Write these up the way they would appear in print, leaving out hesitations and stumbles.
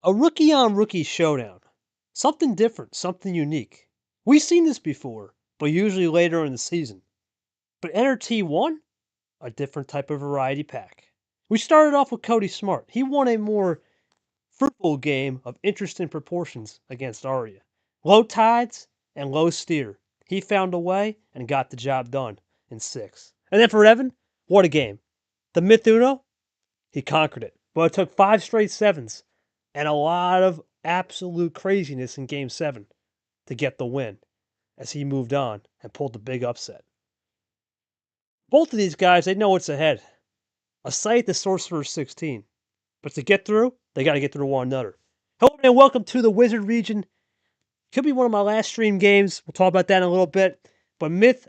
A rookie on rookie showdown. Something different, something unique. We've seen this before, but usually later in the season. But enter T1, a different type of variety pack. We started off with Cody Smart. He won a more fruitful game of interesting proportions against Aria. Low tides and low steer. He found a way and got the job done in 6. And then for Evan, what a game. The myth Uno, he conquered it. But it took 5 straight 7s and a lot of absolute craziness in Game 7 to get the win as he moved on and pulled the big upset. Both of these guys, they know what's ahead. A sight the Sorcerer's 16. But to get through, they got to get through one another. Hello and welcome to the Wizard region. Could be one of my last stream games. We'll talk about that in a little bit. But Myth,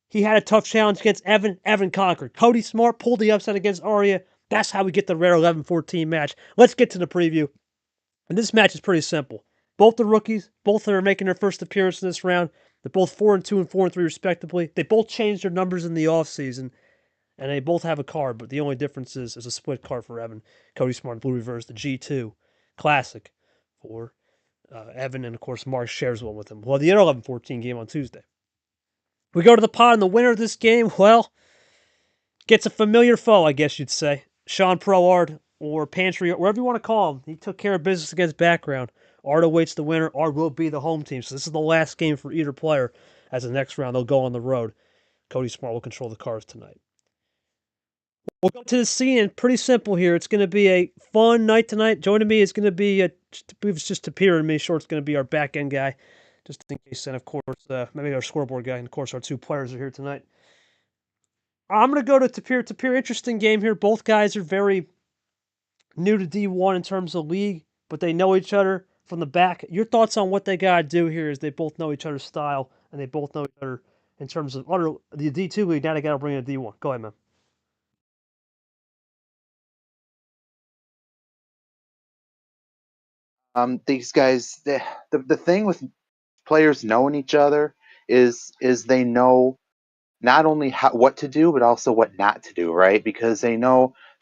he had a tough challenge against Evan. Evan conquered. Cody Smart pulled the upset against Aria. That's how we get the rare 11-14 match. Let's get to the preview. And this match is pretty simple. Both the rookies, both are making their first appearance in this round. They're both 4-2 and 4-3 respectively. They both changed their numbers in the offseason. And they both have a card, but the only difference is a split card for Evan. Cody Smart Blue Reverse, the G2 Classic for Evan, and of course Mark shares one with him. Well, the other 11-14 game on Tuesday. We go to the pot, and the winner of this game, well, gets a familiar foe, I guess you'd say. Sean Pro-Ard, or Pantry, whatever you want to call him. He took care of business against Background. Ard awaits the winner. Ard will be the home team, so this is the last game for either player. As the next round, they'll go on the road. Cody Smart will control the cards tonight. We'll go to the scene, and pretty simple here. It's going to be a fun night tonight. Joining me is going to be, it's just Tapir and me. Sure, it's going to be our back end guy, just in case. And of course, maybe our scoreboard guy. And of course, our 2 players are here tonight. I'm going to go to Tapir. Tapir, interesting game here. Both guys are very new to D1 in terms of league, but they know each other from the back. Your thoughts on what they got to do here is they both know each other's style, and they both know each other in terms of the D2 league. Now they got to bring in a D1. Go ahead, man. These guys, the thing with players knowing each other is they know not only what to do, but also what not to do, right? Because they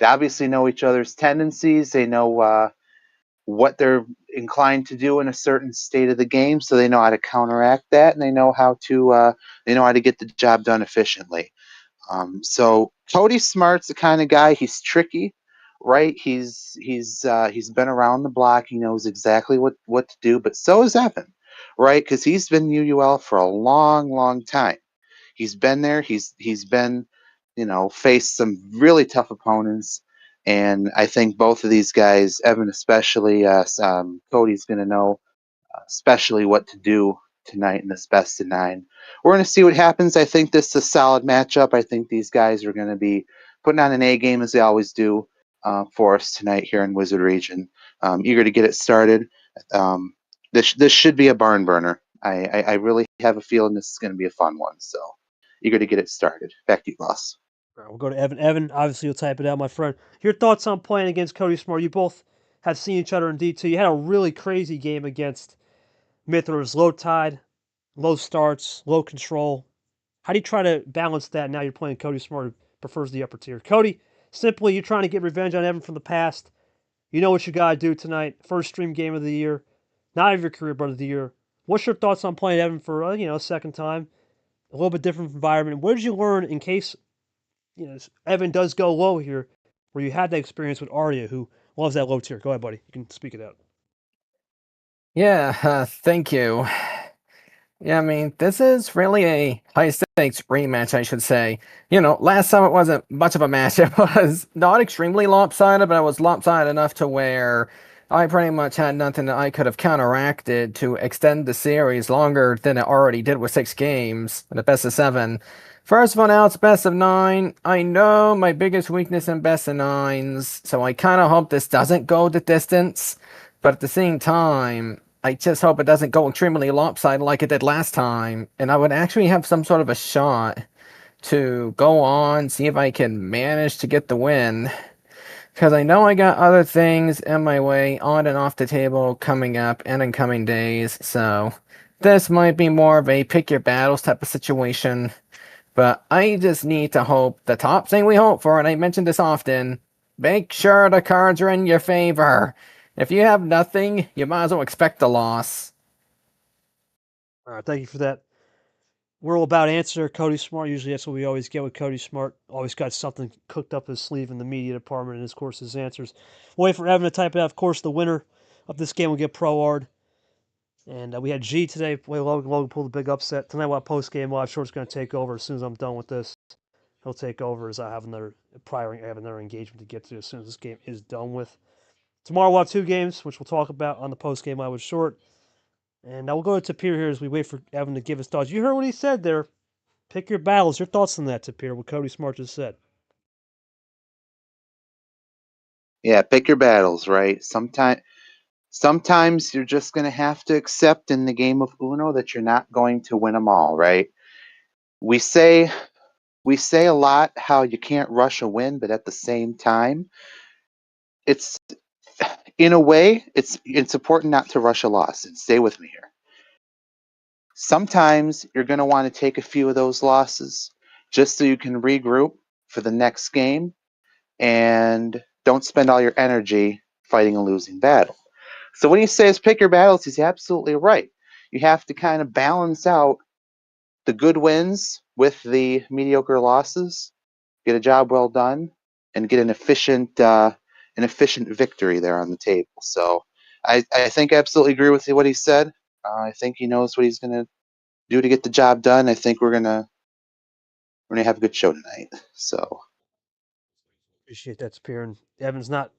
obviously know each other's tendencies. They know what they're inclined to do in a certain state of the game, so they know how to counteract that, and they know how to get the job done efficiently. So Cody Smart's the kind of guy. He's tricky, right? He's been around the block. He knows exactly what to do. But so is Evan, right? Because he's been UUL for a long, long time. He's been there. He's been, faced some really tough opponents. And I think both of these guys, Evan especially, Cody's going to know especially what to do tonight in this best of 9. We're going to see what happens. I think this is a solid matchup. I think these guys are going to be putting on an A game as they always do for us tonight here in Wizard Region. Eager to get it started. This should be a barn burner. I really have a feeling this is going to be a fun one. So eager to get it started. Back to you, boss. All right, we'll go to Evan. Evan, obviously, you'll type it out, my friend. Your thoughts on playing against Cody Smart? You both have seen each other in D2. You had a really crazy game against Mythras. Low tide, low starts, low control. How do you try to balance that now you're playing Cody Smart, who prefers the upper tier? Cody, simply, you're trying to get revenge on Evan from the past. You know what you got to do tonight. First stream game of the year. Not of your career, but of the year. What's your thoughts on playing Evan for, a second time? A little bit different environment. What did you learn in case Evan does go low here, where you had that experience with Aria, who loves that low tier? Go ahead, buddy. You can speak it out. Yeah, thank you. Yeah, I mean, this is really a high-stakes rematch, I should say. Last time it wasn't much of a match. It was not extremely lopsided, but it was lopsided enough to where I pretty much had nothing that I could have counteracted to extend the series longer than it already did with 6 games in the best of 7. First one out's best of 9. I know my biggest weakness in best of 9s, so I kind of hope this doesn't go the distance. But at the same time, I just hope it doesn't go extremely lopsided like it did last time, and I would actually have some sort of a shot to go on, see if I can manage to get the win. Because I know I got other things in my way on and off the table coming up and in coming days, so this might be more of a pick your battles type of situation. But I just need to hope the top thing we hope for, and I mention this often, make sure the cards are in your favor. If you have nothing, you might as well expect a loss. All right, thank you for that. We're all about answer. Cody Smart. Usually that's what we always get with Cody Smart. Always got something cooked up his sleeve in the media department, and of course his answers. Wait for Evan to type it out. Of course, the winner of this game will get Pro Ard. And we had G today play Logan. Logan pulled a big upset. Tonight we'll have post game live. Short's going to take over as soon as I'm done with this. He'll take over as I have another engagement to get to as soon as this game is done with. Tomorrow we'll have 2 games, which we'll talk about on the post game live with Short. And I will go to Tapir here as we wait for Evan to give his thoughts. You heard what he said there. Pick your battles. Your thoughts on that, Tapir, what Cody Smart just said. Yeah, pick your battles, right? Sometimes you're just going to have to accept in the game of Uno that you're not going to win them all, right? We say a lot how you can't rush a win, but at the same time, it's in a way it's important not to rush a loss. And stay with me here. Sometimes you're going to want to take a few of those losses just so you can regroup for the next game and don't spend all your energy fighting a losing battle. So when he says pick your battles, he's absolutely right. You have to kind of balance out the good wins with the mediocre losses, get a job well done, and get an efficient victory there on the table. So I think I absolutely agree with what he said. I think he knows what he's going to do to get the job done. I think we're gonna have a good show tonight. So Appreciate that, Tapir. And Evan's not.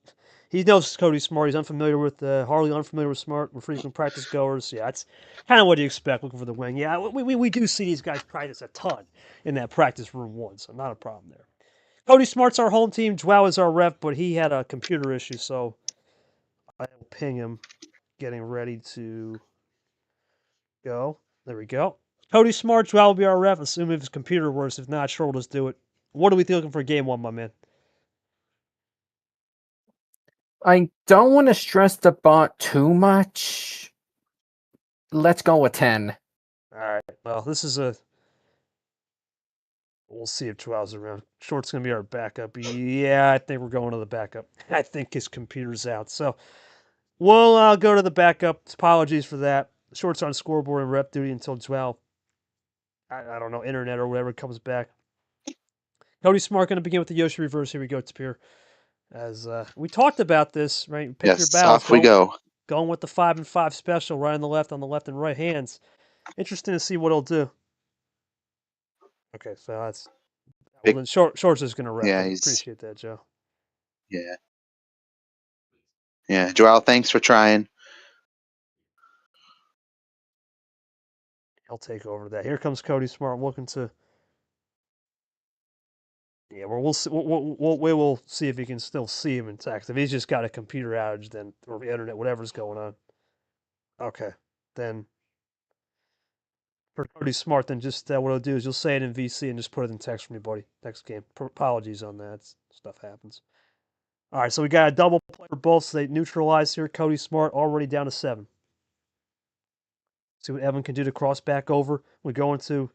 He knows Cody Smart. He's unfamiliar with Harley, unfamiliar with Smart. We're frequent practice goers. Yeah, it's kind of what you expect looking for the wing. Yeah, we do see these guys practice a ton in that practice room one, so not a problem there. Cody Smart's our home team. Joao is our rep, but he had a computer issue, so I will ping him getting ready to go. There we go. Cody Smart, Joao will be our ref, assuming if his computer works. If not, sure, we'll just do it. What are we looking for game one, my man? I don't want to stress the bot too much. Let's go with 10. All right. Well, this is a. We'll see if Joao's around. Short's going to be our backup. Yeah, I think we're going to the backup. I think his computer's out. So we'll go to the backup. Apologies for that. Short's on scoreboard and rep duty until Joao, I don't know, internet or whatever comes back. Cody Smart going to begin with the Yoshi reverse. Here we go, Tapir. As we talked about this, right? Pick your yes, battles. off we go. Going with the 5 and 5 special, right on the left and right hands. Interesting to see what he'll do. Okay, so that's well, then Shorts is going to rep. Yeah, I he's appreciate that, Joe. yeah. Joel, thanks for trying. He'll take over that. Here comes Cody Smart looking to. Yeah, well, we will see if he can still see him in text. If he's just got a computer outage, then or the internet, whatever's going on. Okay, then for Cody Smart, then just what I'll do is you'll say it in VC and just put it in text for me, buddy. Next game. Apologies on that. Stuff happens. All right, so we got a double play for both, so they neutralize here. Cody Smart already down to 7. See what Evan can do to cross back over. We go into,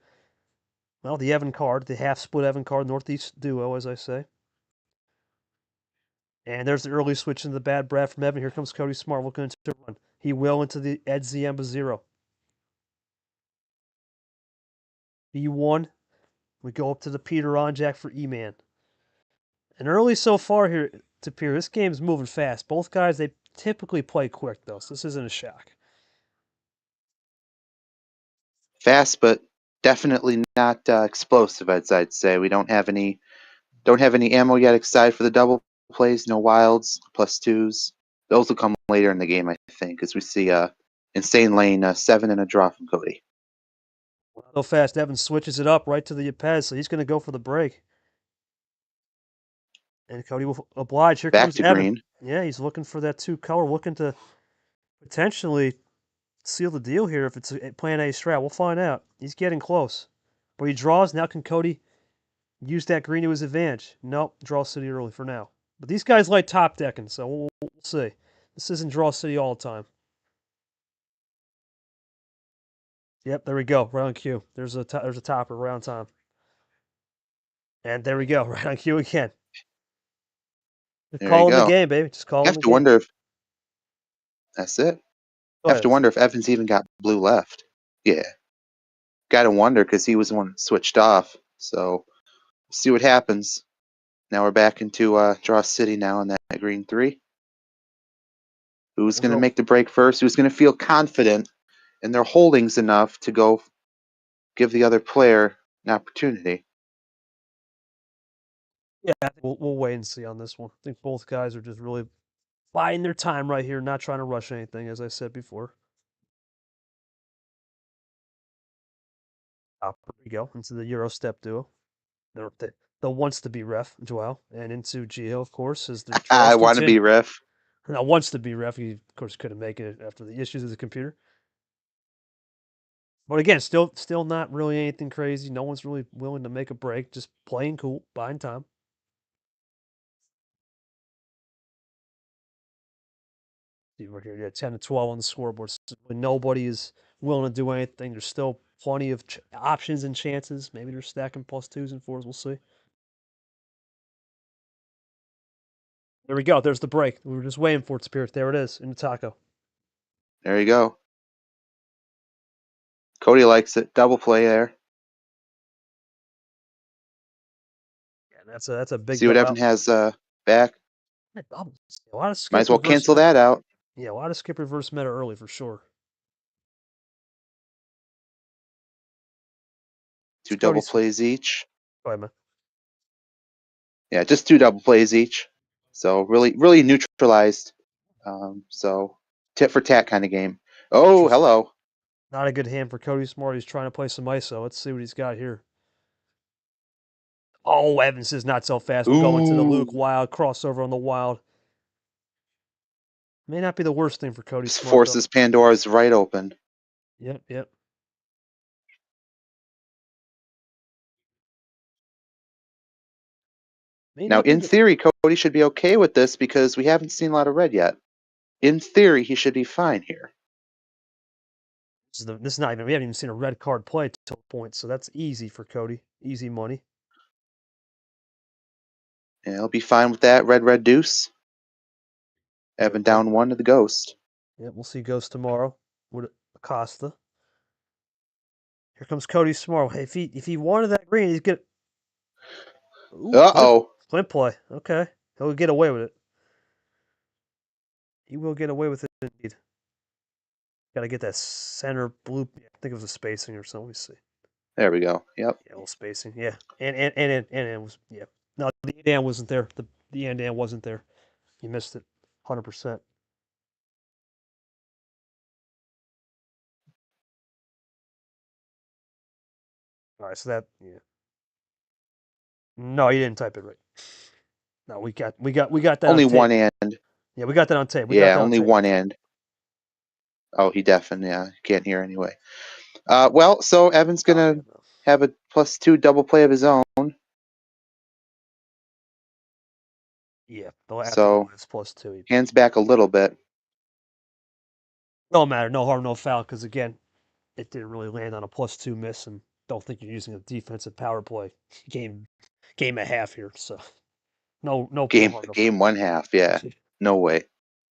well, the Evan card, the half split Evan card, Northeast duo, as I say. And there's the early switch into the bad Brad from Evan. Here comes Cody Smart looking into run. He will into the Ed Ziemba 0. B1. We go up to the Peter Onjak for E-Man. And early so far here to Pierre, this game's moving fast. Both guys, they typically play quick, though, so this isn't a shock. Fast, but definitely not explosive. I'd say we don't have any ammo yet excited for the double plays. No wilds, +2s. Those will come later in the game, I think, as we see insane lane 7 and a draw from Cody. So fast, Evan switches it up right to the Yepez, so he's going to go for the break. And Cody will oblige. Here Back comes to Evan. green. Yeah, he's looking for that 2-color, looking to potentially seal the deal here if it's a plan A strat. We'll find out. He's getting close. But he draws. Now can Cody use that green to his advantage? Nope. Draw City early for now. But these guys like top decking, so we'll see. This isn't Draw City all the time. Yep, there we go. Right on cue. There's a topper right on time. And there we go. Right on cue again. Just There you calling the go. game, baby. Just You calling have the to game. wonder if That's it. Go Have to ahead. wonder if Evans even got blue left. Yeah. Got to wonder because he was the one that switched off. So see what happens. Now we're back into Draw City now in that green 3. Who's going to make the break first? Who's going to feel confident in their holdings enough to go give the other player an opportunity? Yeah, I think we'll wait and see on this one. I think both guys are just really biding their time right here, not trying to rush anything, as I said before. Here we go into the Euro step duo. The wants to be ref, Joel, and into Gio, of course, as the I draws want to be continue. ref. Now, wants to be ref, he, of course, couldn't make it after the issues of the computer. But again, still not really anything crazy. No one's really willing to make a break. Just playing cool, buying time. See, we're here, yeah, 10 to 12 on the scoreboard. So when nobody is willing to do anything, there's still plenty of options and chances. Maybe they're stacking +2s and 4s. We'll see. There we go. There's the break. We were just waiting for it, Spirit. There it is in the taco. There you go. Cody likes it. Double play there. Yeah, that's a big See what Evan has back. A lot of skip Might as well reverse cancel meta. that out. Yeah, a lot of skip reverse meta early for sure. Two double plays each. Go ahead, man. Yeah, just 2 double plays each. So really neutralized. So tit for tat kind of game. Oh, hello. Not a good hand for Cody Smart. He's trying to play some ISO. Let's see what he's got here. Oh, Evans is not so fast. We're going to the Luke Ooh. Wild crossover on the Wild. May not be the worst thing for Cody Just Smart. forces Pandora's right open. Yep. Now, in theory, Cody should be okay with this because we haven't seen a lot of red yet. In theory, he should be fine here. This is not even. We haven't even seen a red card play till point, so that's easy for Cody. Easy money. Yeah, he'll be fine with that. Red deuce. Evan down 1 to the Ghost. Yeah, we'll see Ghost tomorrow with Acosta. Here comes Cody Smart. Hey, if he wanted that green, he's get. Uh-oh. Flint play. Okay, he'll get away with it. He will get away with it indeed. Got to get that center blue. I think it was a spacing or something. Let me see. There we go. Yep. Yeah, a little spacing. Yeah, and it was No, the and wasn't there. The and wasn't there. You missed it, 100%. All right, so No, you didn't type it right. No, we got that. Only on tape. one and. Yeah, we got that on tape. Yeah, only one and. Oh, he deafened. Yeah, can't hear anyway. Well, so Evan's gonna have a +2 double play of his own. Yeah, so it's +2. Hands back a little bit. Don't matter. No harm, no foul. Because again, it didn't really land on a +2 miss, and don't think you're using a defensive power play game and a half here. So no Game harm, no game foul. 1/2. Yeah, no way.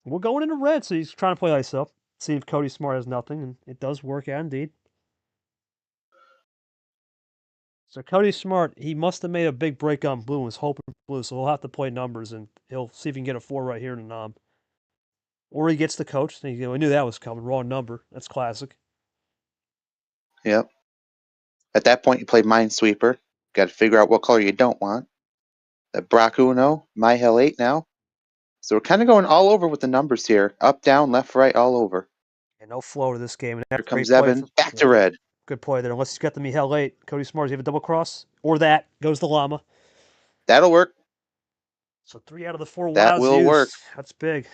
We're going into red, so he's trying to play ISO. See if Cody Smart has nothing, and it does work out indeed. So Cody Smart, he must have made a big break on blue and was hoping for blue, so he'll have to play numbers, and he'll see if he can get a 4 right here in the nom. Or he gets the coach. We knew that was coming. Wrong number. That's classic. Yep. At that point, you play Minesweeper. Got to figure out what color you don't want. The MRE UNO, My Hell 8 now. So we're kind of going all over with the numbers here. Up, down, left, right, all over. And no flow to this game. And Here comes Evan. Back to red. Good play there. Unless he's got the Mihel late. Cody Smart, you have a double cross? Or that. Goes the llama. That'll work. So 3 out of the 4 that wilds will used. work. That's big.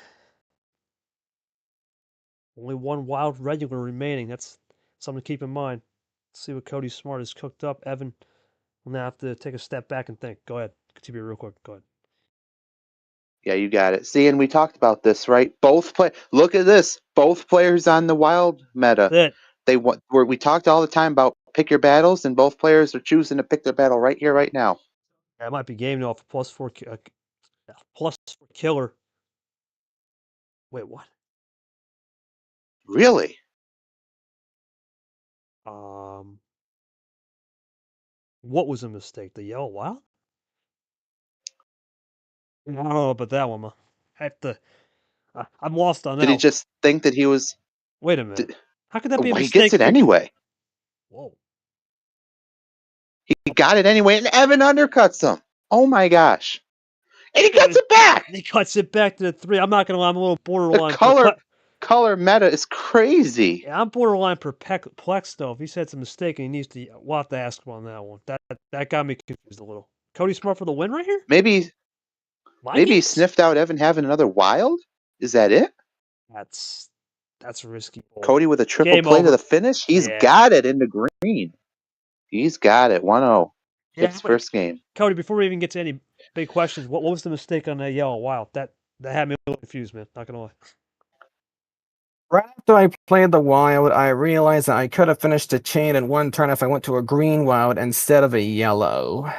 Only 1 wild regular remaining. That's something to keep in mind. Let's see what Cody Smart has cooked up. Evan will now have to take a step back and think. Go ahead. Continue real quick. Go ahead. Yeah, you got it. See, and we talked about this, right? Look at this. Both players on the wild meta. We talked all the time about pick your battles, and both players are choosing to pick their battle right here, right now. That might be game though for +4 +4 killer. Wait, what? Really? What was a mistake? The yellow wild? I don't know about that one, ma. I have to. I'm lost on Did that he one. just think that he was? Wait a minute. Did, How could that be a well, he gets mistake? it anyway. Whoa. He got it anyway, and Evan undercuts him. Oh my gosh! And he gets it back. He cuts it back to the 3. I'm not gonna lie. I'm a little The borderline color meta is crazy. Yeah, I'm borderline perplexed though. If he said it's a mistake and he needs to, we'll have to ask him on that one. That got me confused a little. Cody Smart for the win right here? Maybe My he games? sniffed out Evan having another wild. Is that it? That's a risky bowl. Cody with a triple Game play to over. the finish. He's Yeah. got it into green. He's got it. 1-0. Yeah, His first game. Cody, before we even get to any big questions, what was the mistake on that yellow wild? That had me a little confused, man. Not gonna lie. Right after I played the wild, I realized that I could have finished the chain in one turn if I went to a green wild instead of a yellow.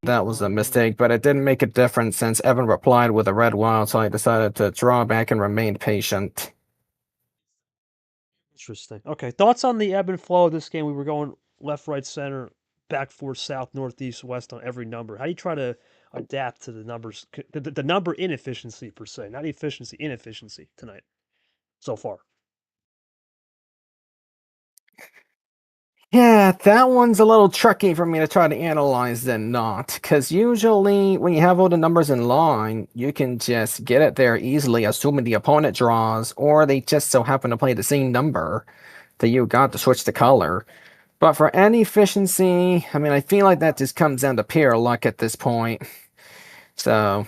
That was a mistake, but it didn't make a difference since Evan replied with a red wild, so I decided to draw back and remain patient. Interesting. Okay, thoughts on the ebb and flow of this game? We were going left, right, center, back, forth, south, north, east, west on every number. How do you try to adapt to the numbers, the number inefficiency per se, not efficiency, inefficiency tonight so far? Yeah, that one's a little tricky for me to try to analyze than not, because usually when you have all the numbers in line, you can just get it there easily, assuming the opponent draws, or they just so happen to play the same number that you got to switch the color. But for any efficiency, I mean, I feel like that just comes down to pure luck at this point. So,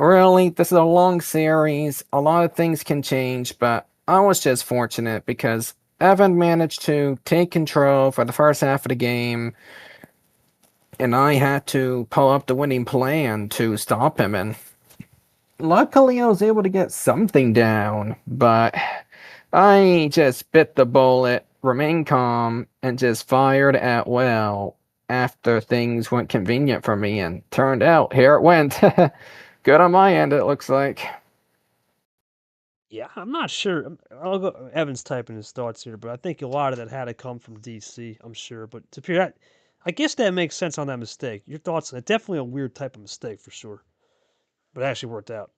really, this is a long series. A lot of things can change, but I was just fortunate because Evan managed to take control for the first half of the game, and I had to pull up the winning plan to stop him. And luckily, I was able to get something down, but I just bit the bullet, remained calm, and just fired at will after things went convenient for me, and turned out here it went. Good on my end, it looks like. Yeah, I'm not sure. I'll go. Evan's typing his thoughts here, but I think a lot of that had to come from DC. I'm sure, but to Pierre, I guess that makes sense on that mistake. Your thoughts on it? Definitely a weird type of mistake for sure, but it actually worked out.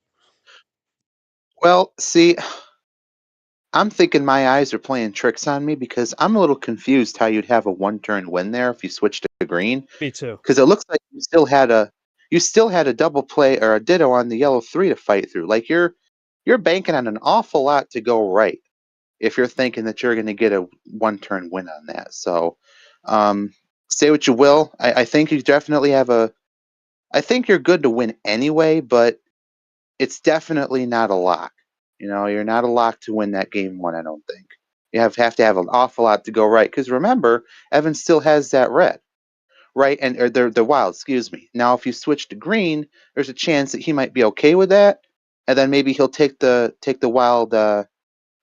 Well, see, I'm thinking my eyes are playing tricks on me because I'm a little confused how you'd have a one-turn win there if you switched to green. Me too. Because it looks like you still had a double play or a ditto on the yellow 3 to fight through. Like you're banking on an awful lot to go right if you're thinking that you're going to get a one-turn win on that. So, say what you will. I think you definitely have I think you're good to win anyway, but it's definitely not a lock. You know, you're not a lock to win that game one. I don't think you have to have an awful lot to go right. Because remember, Evan still has that red, right? And or the wild. Excuse me. Now, if you switch to green, there's a chance that he might be okay with that, and then maybe he'll take the wild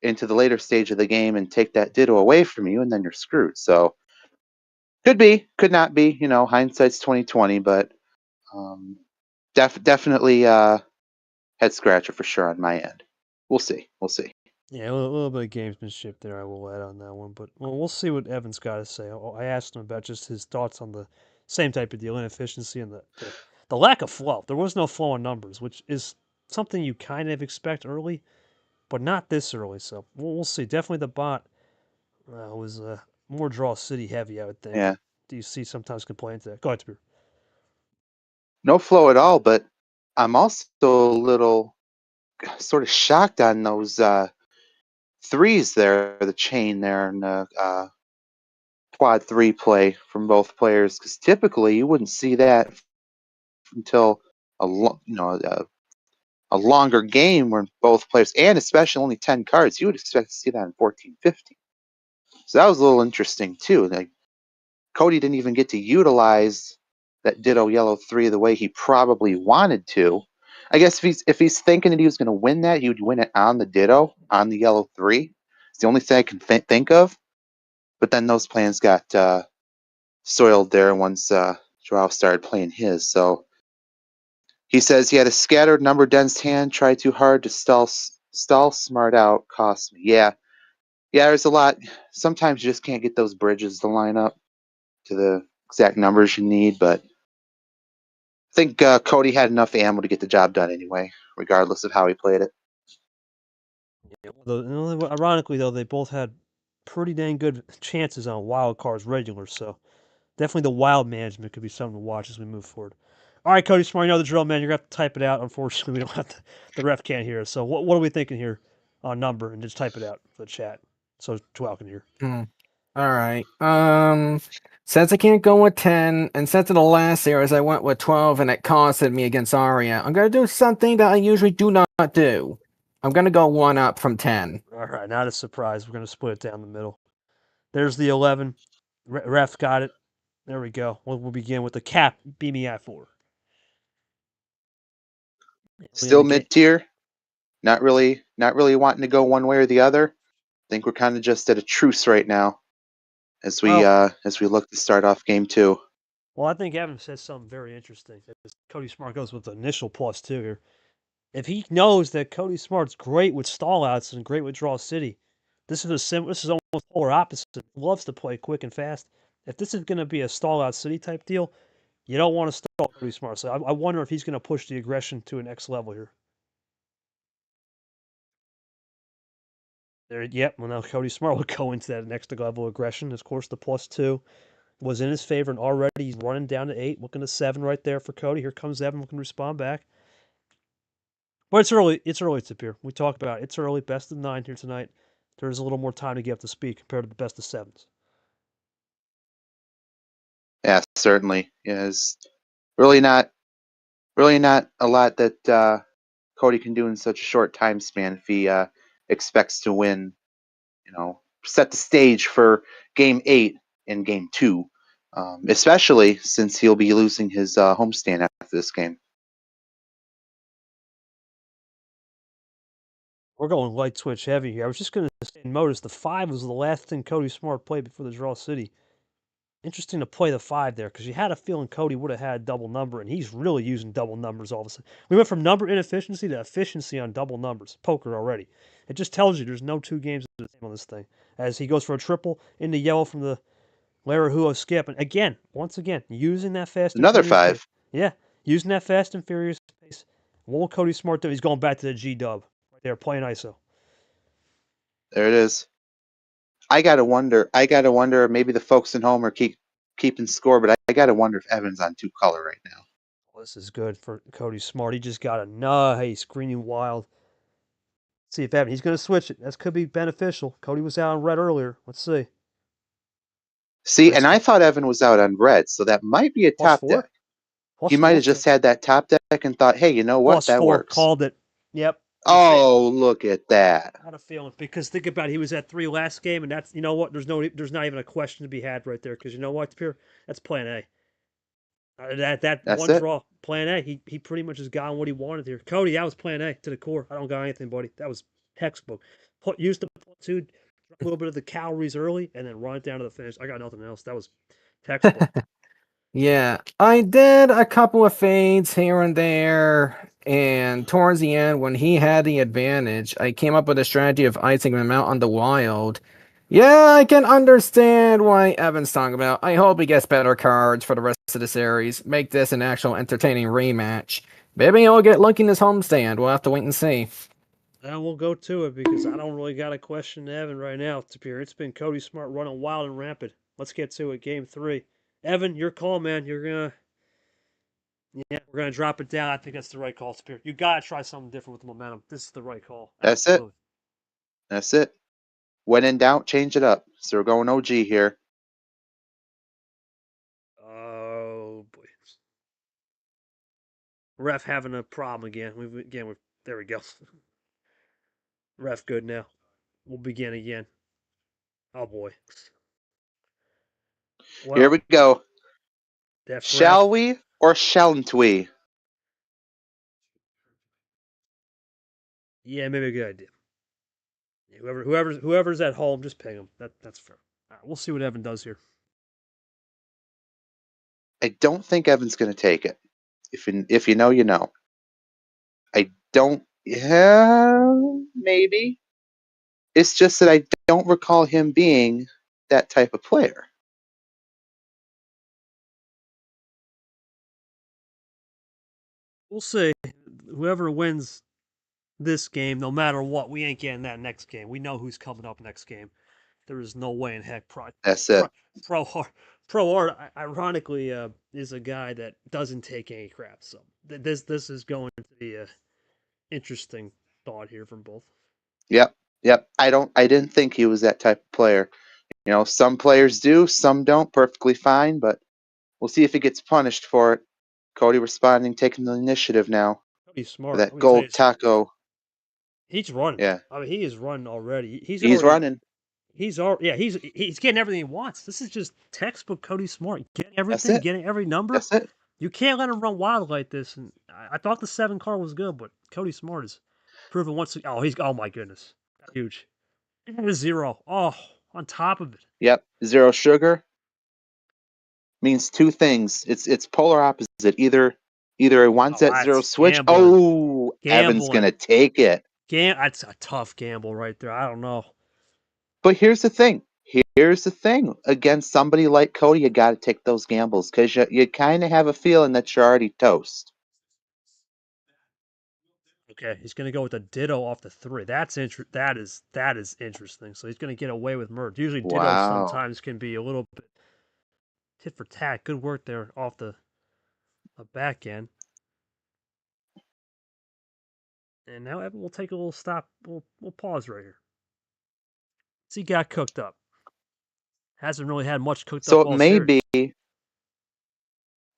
into the later stage of the game and take that ditto away from you, and then you're screwed. So could be, could not be. You know, hindsight's 2020, but um, definitely head scratcher for sure on my end. We'll see. We'll see. Yeah, a little bit of gamesmanship there. I will add on that one, but well, we'll see what Evan's got to say. I asked him about just his thoughts on the same type of deal, inefficiency and the lack of flow. There was no flow in numbers, which is something you kind of expect early, but not this early. So we'll see. Definitely the bot was more draw city heavy, I would think. Yeah. And DC sometimes complain to that. Go ahead, Spear. No flow at all, but I'm also a little sort of shocked on those threes there, the chain there, and the quad 3 play from both players, because typically you wouldn't see that until a longer game where both players, and especially only 10 cards, you would expect to see that in 14, 15. So that was a little interesting too. Like Cody didn't even get to utilize that Ditto Yellow 3 the way he probably wanted to. I guess if he's thinking that he was going to win that, he would win it on the Ditto, on the Yellow 3. It's the only thing I can think of. But then those plans got soiled there once Joao started playing his. So he says he had a scattered number dense hand, tried too hard to stall Stall smart out cost me. Yeah. Yeah, there's a lot. Sometimes you just can't get those bridges to line up to the exact numbers you need, but I think Cody had enough ammo to get the job done anyway, regardless of how he played it. Yeah, ironically, though, they both had pretty dang good chances on wild cards regular, so definitely the wild management could be something to watch as we move forward. All right, Cody Smart, you know the drill, man. You're going to have to type it out. Unfortunately, we don't have the ref can't hear us. So what are we thinking here on number? And just type it out for the chat so Joel can hear. Hmm. All right. Since I can't go with 10, and since in the last series I went with 12 and it costed me against Aria, I'm going to do something that I usually do not do. I'm going to go 1 up from 10. All right, not a surprise. We're going to split it down the middle. There's the 11. Ref got it. There we go. We'll begin with the cap BMI 4. Still mid tier. Not really wanting to go one way or the other. I think we're kind of just at a truce right now as we look to start off game 2. Well, I think Evan said something very interesting. Cody Smart goes with the initial +2 here. If he knows that Cody Smart's great with stall outs and great with draw city, this is almost polar opposite. He loves to play quick and fast. If this is going to be a stall out city type deal, you don't want to stall Cody Smart. So I wonder if he's going to push the aggression to an next level here. There, yep. Well, now Cody Smart will go into that next level of aggression. Of course, the +2 was in his favor, and already he's running down to 8, looking to 7 right there for Cody. Here comes Evan looking to respond back. But it's early. It's early to appear. We talked about it. It's early. Best of 9 here tonight. There's a little more time to get up to speed compared to the best of 7s. Yeah, certainly. Yeah, it's really not a lot that Cody can do in such a short time span if he expects to win. Set the stage for game 8 and game 2, especially since he'll be losing his homestand after this game. We're going light switch heavy here. I was just going to say, notice the 5 was the last thing Cody Smart played before the draw city. Interesting to play the 5 there because you had a feeling Cody would have had a double number, and he's really using double numbers all of a sudden. We went from number inefficiency to efficiency on double numbers. Poker already. It just tells you there's no 2 games the same on this thing. As he goes for a triple into yellow from the Larahuo skip. And again, once again, using that fast and Another furious 5. pace. Yeah, using that fast and furious pace. What will Cody Smart do? He's going back to the G dub. Right there, playing ISO. There it is. I gotta wonder. Maybe the folks at home are keeping score, but I gotta wonder if Evan's on 2 color right now. Well, this is good for Cody Smart. He just got a nice green wild. Let's see if Evan, he's going to switch it. This could be beneficial. Cody was out on red earlier. Let's see. See, Nice. and I thought Evan was out on red, so that might be a top +4? deck. He might have just had that top deck and thought, hey, you know what? That +4. works. Called it. Yep. Oh, look at that. I had a feeling because think about it, he was at 3 last game, and that's, you know what? There's not even a question to be had right there because you know what, Pierre? That's plan A. That That's one it. draw, plan A. He pretty much has gotten what he wanted here. Cody, that was plan A to the core. I don't got anything, buddy. That was textbook. Use the +2, drop a little bit of the calories early, and then run it down to the finish. I got nothing else. That was textbook. Yeah, I did a couple of fades here and there, and towards the end, when he had the advantage, I came up with a strategy of icing him out on the wild. Yeah, I can understand why Evan's talking about. I hope he gets better cards for the rest of the series. Make this an actual entertaining rematch. Maybe he'll get lucky in his homestand. We'll have to wait and see. And we'll go to it because I don't really got a question to Evan right now, Tapir. It's been Cody Smart running wild and rampant. Let's get to it. Game 3. Evan, your call, man. We're gonna drop it down. I think that's the right call, Tapir. You gotta try something different with the momentum. This is the right call. That's Absolutely. That's it. When in doubt, change it up. So we're going OG here. Oh boy. Ref having a problem again. There we go. Ref good now. We'll begin again. Oh boy. Well, Here we go. Shall we or shalln't we? Yeah, maybe a good idea. Whoever's at home, just ping them. That's fair. All right, we'll see what Evan does here. I don't think Evan's going to take it. If you know, you know. I don't. Yeah, maybe. It's just that I don't recall him being that type of player. We'll see. Whoever wins this game, no matter what, we ain't getting that next game. We know who's coming up next game. There is no way in heck That's pro, it. pro, pro art, ironically, is a guy that doesn't take any crap. So this is going to be a interesting thought here from both. Yep. Yep. I didn't think he was that type of player. You know, some players do, some don't, perfectly fine, but we'll see if he gets punished for it. Cody responding, taking the initiative now He's for smart. that Let me tell you, gold taco. he's running. Yeah. I mean, he is running already. He's running. He's getting everything he wants. This is just textbook Cody Smart. Getting That's everything, it. getting every number. That's it. You can't let him run wild like this. And I thought the 7 card was good, but Cody Smart is proven once. Oh my goodness, huge. And a 0. Oh, on top of it. Yep. Zero sugar means two things. It's polar opposite. Either he wants Oh, that zero that's switch. gambling. Oh, Evan's Gambling. gonna take it. That's a tough gamble right there. I don't know. But here's the thing. Here's the thing. Against somebody like Cody, you got to take those gambles because you kind of have a feeling that you're already toast. Okay, he's gonna go with a ditto off the 3. That is interesting. So he's gonna get away with merge. Usually dittos Wow. sometimes can be a little bit tit for tat. Good work there off the back end. And now Evan will take a little stop. We'll pause right here. See, got cooked up. Hasn't really had much cooked So up it all may series. be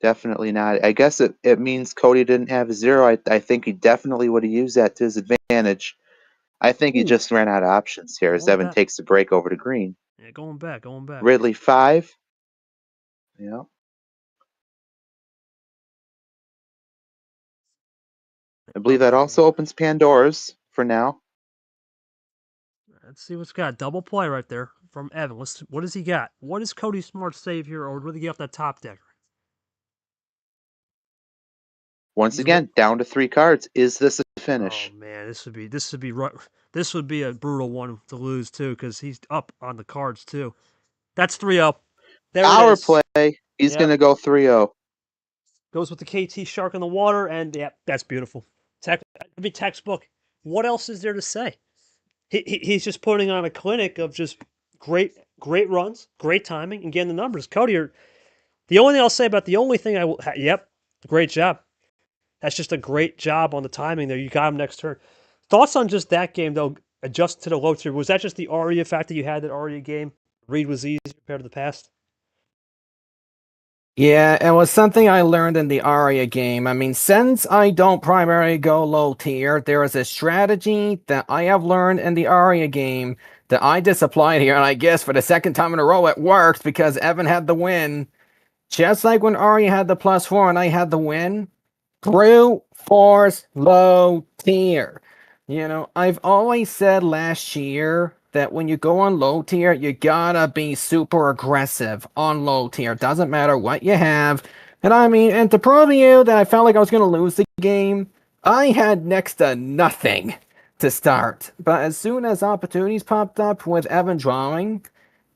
definitely not. I guess it means Cody didn't have a zero. I think he definitely would have used that to his advantage. I think he Ooh, just ran out of options here as going Evan back. takes the break over to green. Yeah, going back. Ridley 5. Yeah. I believe that also opens Pandora's for now. Let's see what's got. Double play right there from Evan. What does he got? What does Cody Smart save here, or what did he get off that top decker? Once He's look. again, down to 3 cards. Is this a Oh finish? man, this would be a brutal one to lose too, because he's up on the cards too. That's 3-0. There it Power is. play. He's going Yep. to go 3-0. Goes with the KT Shark in the water, and yeah, that's beautiful. Textbook. What else is there to say? He's just putting on a clinic of just great runs, great timing, and getting the numbers. Cody, the only thing I'll say about the only thing I will, yep, great job. That's just a great job on the timing there. You got him next turn. Thoughts on just that game though? Adjusted to the low tier. Was that just the Aria fact that you had that Aria game? Read was easy compared to the past. Yeah, it was something I learned in the Aria game. I mean, since I don't primarily go low tier, there is a strategy that I have learned in the Aria game that I just applied here, and I guess for the second time in a row it worked because Evan had the win. Just like when Aria had the +4 and I had the win, brute force low tier. You know, I've always said last year that when you go on low tier, you gotta be super aggressive on low tier. Doesn't matter what you have. And I mean, and to prove to you that I felt like I was gonna lose the game, I had next to nothing to start. But as soon as opportunities popped up with Evan drawing,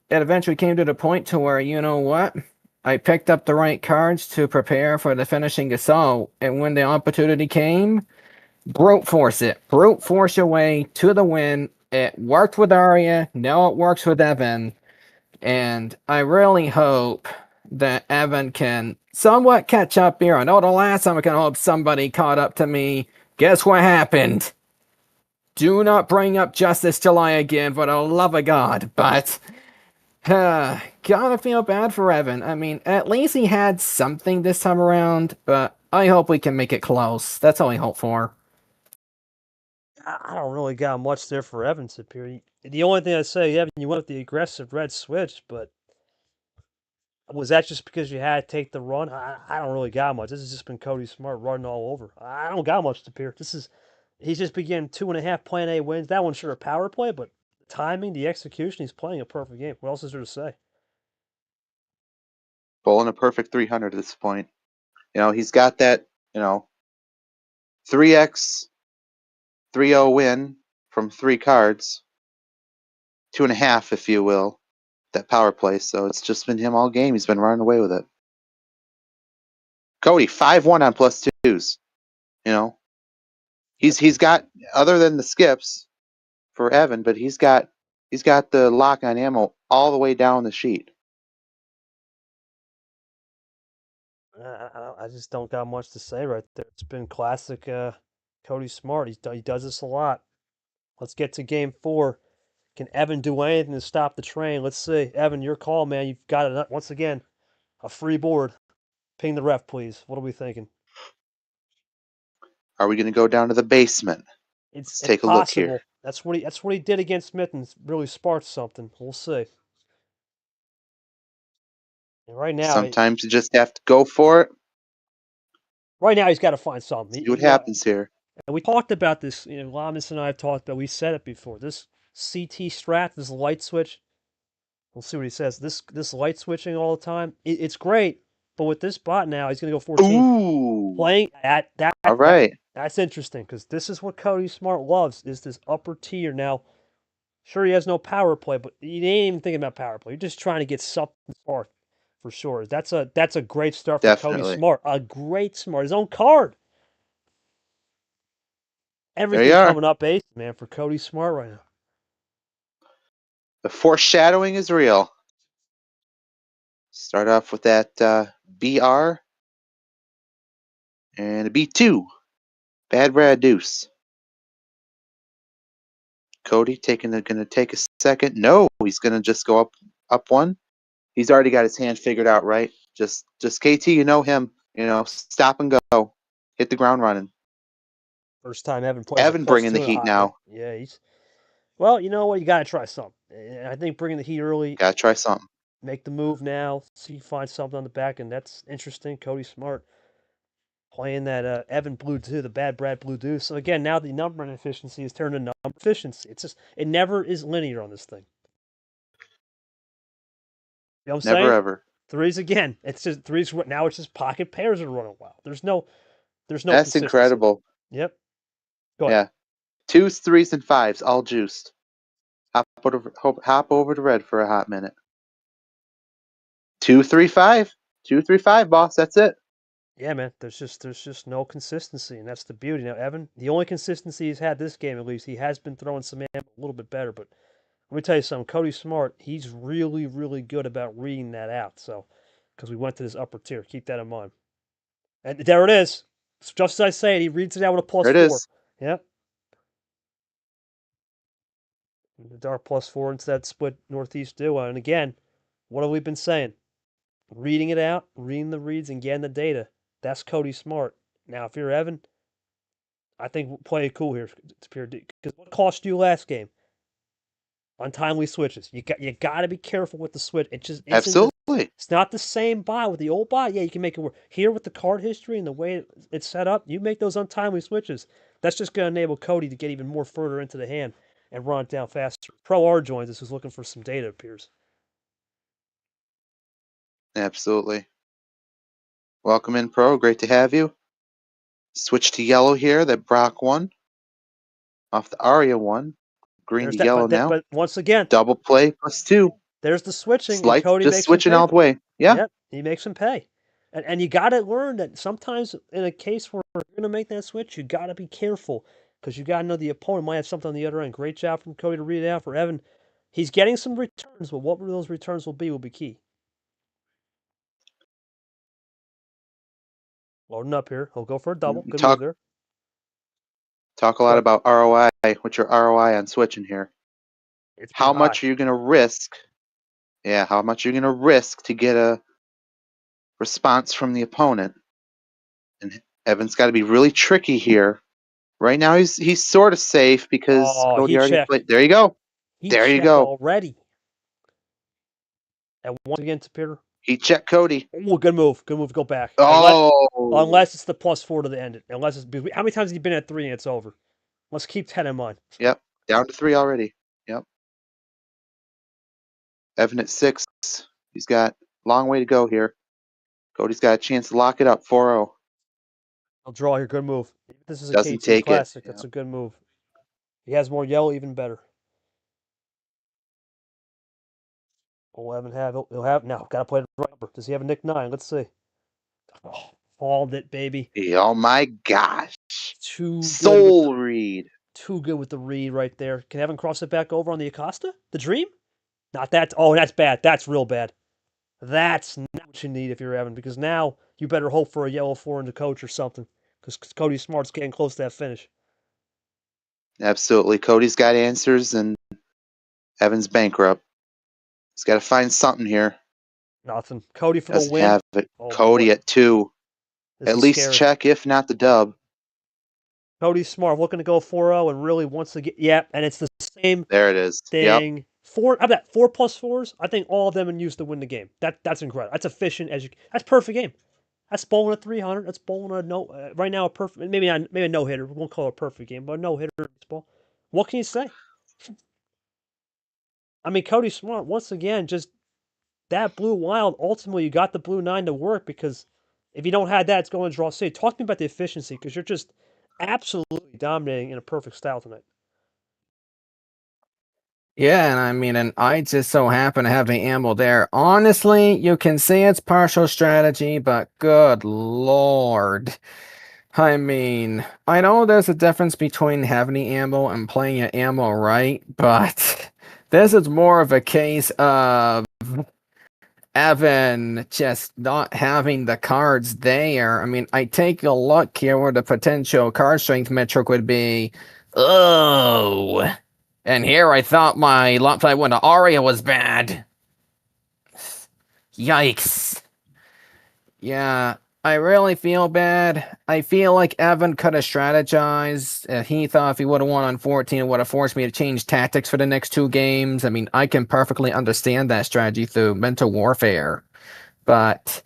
it eventually came to the point to where, you know what? I picked up the right cards to prepare for the finishing assault, and when the opportunity came, brute force it. Brute force your way to the win. It worked with Aria, now it works with Evan, and I really hope that Evan can somewhat catch up here. I know the last time I can hope somebody caught up to me. Guess what happened? Do not bring up Justice July again, for the love of God, but gotta feel bad for Evan. I mean, at least he had something this time around, but I hope we can make it close. That's all I hope for. I don't really got much there for Evan Superior. The only thing I say, Evan, you went with the aggressive red switch, but was that just because you had to take the run? I don't really got much. This has just been Cody Smart running all over. I don't got much to Superior. He's just beginning 2.5 Plan A wins. That one's sure a power play, but the timing, the execution, he's playing a perfect game. What else is there to say? Bowling a perfect 300 at this point. You know, he's got that, 3x 3-0 win from 3 cards. 2.5, if you will, that power play. So it's just been him all game. He's been running away with it. Cody, 5-1 on plus twos. You know, he's got, other than the skips for Evan, but he's got the lock on ammo all the way down the sheet. I just don't got much to say right there. It's been classic Cody Smart. He does this a lot. Let's get to game 4. Can Evan do anything to stop the train? Let's see. Evan, your call, man. You've got it once again. A free board. Ping the ref, please. What are we thinking? Are we going to go down to the basement? It's Let's take a look here. possible. That's what he did against Mitten. Really sparked something. We'll see. And right now, Sometimes you just have to go for it. he's got to find something. See what happens here. And we talked about this. Lamas and I have talked about. We said it before. This CT strat, this light switch. We'll see what he says. This light switching all the time. It's great, but with this bot now, he's gonna go 14. Ooh. Playing at that. All right. That's interesting because this is what Cody Smart loves. Is this upper tier now? Sure, he has no power play, but he ain't even thinking about power play. You're just trying to get something for sure. That's a great start for Definitely. Cody Smart. A great Smart. His own card. Everything There you are. coming up ace, man, for Cody Smart right now. The foreshadowing is real. Start off with that BR and a B2. Bad Brad Deuce. Cody going to take a second. No, he's going to just go up one. He's already got his hand figured out, right? Just KT, you know him. Stop and go. Hit the ground running. First time Evan played. Evan bringing the heat now. Yeah, well, you know what? You got to try something. I think bringing the heat early. Got to try something. Make the move now. See if you find something on the back, and that's interesting. Cody Smart playing that Evan Blue 2, the Bad Brad Blue Deuce. So again, now the numbering efficiency is turned to number efficiency. It never is linear on this thing. You know what I'm saying? Never ever. Threes again. It's just threes. Now it's just pocket pairs are running wild. There's no. That's incredible. Yep. Go ahead. Yeah. 2s, 3s, and 5s, all juiced. Hop over to red for a hot minute. 2, 3, 5. 2, 3, 5, boss. That's it. Yeah, man. There's just no consistency, and that's the beauty. Now, Evan, the only consistency he's had this game, at least, he has been throwing some ammo a little bit better. But let me tell you something. Cody Smart, he's really, really good about reading that out. So, because we went to this upper tier, keep that in mind. And there it is. It's just as I say it, he reads it out with a +4. There it is. Yep. The dark +4 into that split northeast duo. And again, what have we been saying? Reading it out, reading the reads, and getting the data. That's Cody Smart. Now, if you're Evan, I think we'll play it cool here. Because what cost you last game? Untimely switches. You got to be careful with the switch. It just Absolutely. It's not the same bot with the old bot. Yeah, you can make it work. Here with the card history and the way it's set up, you make those untimely switches. That's just going to enable Cody to get even more further into the hand and run it down faster. Pro R joins us, who's looking for some data, appears. Absolutely. Welcome in, Pro. Great to have you. Switch to yellow here. That Brock won. Off the Aria one. Green to yellow now. But once again, double play +2. There's the switching. Slight, Cody just makes switching all the way. Yeah. Yep, he makes him pay. And you got to learn that sometimes in a case where you're going to make that switch, you got to be careful because you got to know the opponent might have something on the other end. Great job from Cody to read it out for Evan. He's getting some returns, but what those returns will be key. Loading up here. He'll go for a double. Good move there. Talk a lot about ROI. What's your ROI on switching here? How much are you going to risk? Yeah, how much are you going to risk to get a response from the opponent? And Evan's got to be really tricky here. Right now, he's sort of safe because Cody already played. There you go. There you go. Already. And once again to Peter. He checked Cody. Oh, good move. Good move. Go back. Oh. Unless it's the +4 to the end. Unless it's how many times have you been at 3 and it's over? Let's keep 10 in mind. Yep. Down to 3 already. Yep. Evan at 6. He's got a long way to go here. Cody's got a chance to lock it up. 4-0. I'll draw here. Good move. This is a Doesn't KT take classic. it. That's a good move. He has more yellow, even better. Will Evan have? He'll have now. Got to play the right number. Does he have a Nick 9? Let's see. Oh, called it, baby. Oh my gosh. Too good with Soul the read. read right there. Can Evan cross it back over on the Acosta? The Dream? Not that. Oh, that's bad. That's real bad. That's not what you need if you're Evan, because now you better hope for a yellow 4 in the coach or something, because Cody Smart's getting close to that finish. Absolutely. Cody's got answers, and Evan's bankrupt. He's got to find something here. Nothing. Cody for the Doesn't win. have it. Oh Cody boy, at 2. this At is least scary. check, if not the dub. Cody Smart looking to go 4-0 and really wants to get. Yeah, and it's the same There it is. Yep. thing. Four. I bet 4+4s. I think all of them and used to win the game. That's incredible. That's efficient as you. That's perfect game. That's bowling a 300. That's bowling a no. Right now a perfect. Maybe not. Maybe a no hitter. We won't call it a perfect game, but a no hitter baseball. What can you say? I mean, Cody Smart once again just that blue wild. Ultimately, you got the blue 9 to work, because if you don't have that, it's going to draw city. Talk to me about the efficiency, because you're just absolutely dominating in a perfect style tonight. Yeah, and I mean, and I just so happen to have the ammo there. Honestly, you can say it's partial strategy, but good lord. I mean, I know there's a difference between having the ammo and playing your ammo right, but this is more of a case of Evan just not having the cards there. I mean, I take a look here where the potential card strength metric would be. Oh. And here I thought my lopsided win to Aria was bad. Yikes. Yeah, I really feel bad. I feel like Evan could have strategized. He thought if he would have won on 14, it would have forced me to change tactics for the next 2 games. I mean, I can perfectly understand that strategy through mental warfare. But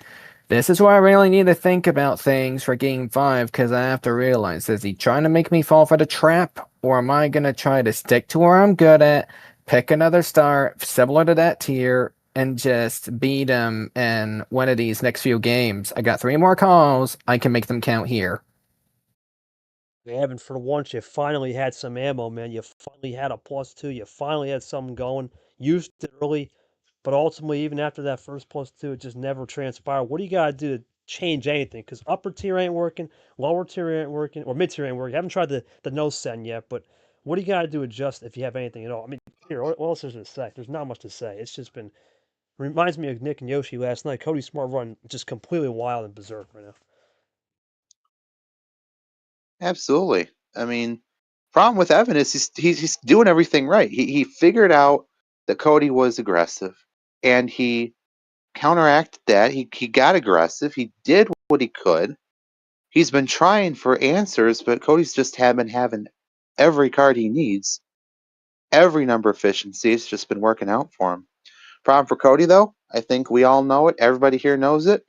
this is where I really need to think about things for game 5, because I have to realize, is he trying to make me fall for the trap, or am I going to try to stick to where I'm good at, pick another star similar to that tier, and just beat him in one of these next few games? I got 3 more calls. I can make them count here. Evan, for once, you finally had some ammo, man. You finally had a +2. You finally had something going. Used it early, but ultimately, even after that first +2, it just never transpired. What do you got to do to change anything? Because upper tier ain't working, lower tier ain't working, or mid tier ain't working. I haven't tried the no send yet, but what do you got to do to adjust if you have anything at all? I mean, here, what else is there to say? There's not much to say. It's just been reminds me of Nick and Yoshi last night. Cody Smart run just completely wild and berserk right now. Absolutely. I mean, problem with Evan is he's doing everything right. He figured out that Cody was aggressive, and he counteracted that. He got aggressive. He did what he could. He's been trying for answers, but Cody's just been having every card he needs, every number efficiency. It's just been working out for him. Problem for Cody, though, I think we all know it. Everybody here knows it.